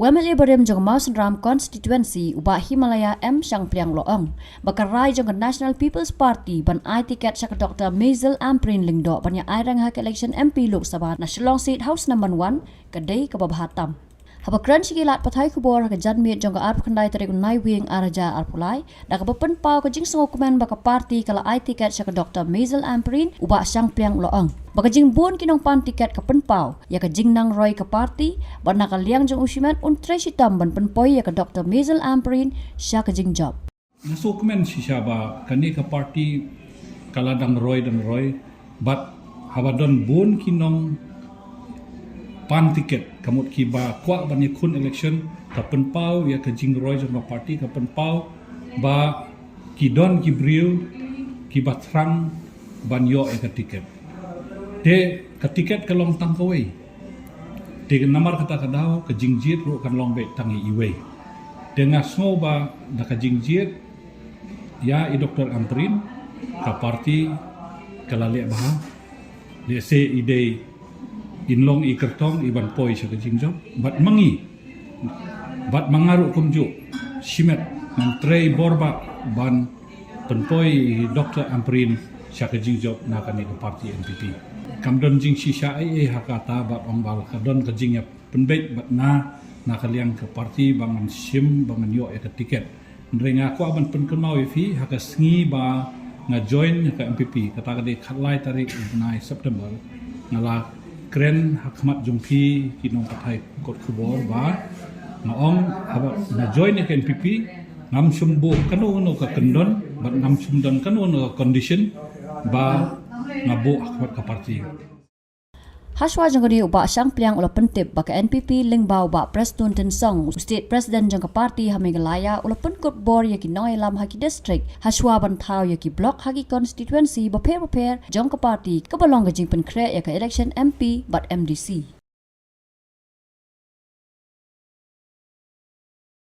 Wemeli berem jong Maus Ram constituency ubah Himalaya M Sang Priang Loong. Bakarai jong National People's Party ban ai tiket syak Dr. Maisel Amprin Lingdo ban ya ai rang hak election MP Lok Sabha National Seat House number 1 kedai ke Babahatam. Habakran sigilat pathai kubor ke janmiet jong arp khandai tarik nai wing araja arpulai da ka bepen pau ke jing sengo kumen baka parti kala ai tiket syak Dr. Maisel Amprin ubah Sang Priang Loong. Baka jing bun kinong pan tiket ke penpau ya ke jing nang roy ke parti ban nakal liang jong usiman un tresitam ban penpoi ya ke Dr. Maisel Amprin sya ke jing job. Nasuk men si Shaba kani ke parti kaladang roy dan roy but habadon bun kinong pan tiket kamut kiba kwa ban yakun election ka penpau ya ke jing roy jong parti ka penpau ba kidon kibriu kiba trang ban yo ya ke tiket de ke tiket ke long tang kawai de namar kata kadau ke jingjit ro kan long be tangi iwe de ngaso ba da ke jingjit ya i Dr. Amprin ka parti kalale bah de se ide inlong i kertong iban poi sa ke jingjob bat mangi bat mangaru kumju simet nan trei borba ban penpoi Dr. Amprin sa ke jingjob na kani ke parti NPP kamdon jing sisa ai hakata bat ombal kadon ke jingnya penbet bat na kaliang ke parti bangan sim bangan yo ke tiket ndrenga ko aban penkenau fi haka sngi ba nga join ke MPP kata kade khatlai tarik 9 September ngala kren hakmat jungpi kinong pathai kot kubor ba naong haba na join ke MPP ngam sumbu kanu no ka kendon bat ngam sumdon kanu no condition ba ngabu akbat ka parti Haswa jang kini ubah Sang Priang ula pentip baka NPP lingbau ba Preston Tensong State President jang ke parti hamigalaya ula penkut bor ya ki noi lam haki district Haswa bantau ya ki blok haki constituency ba pair jang ke parti ke balong ke jing penkre ya ke election MP bat MDC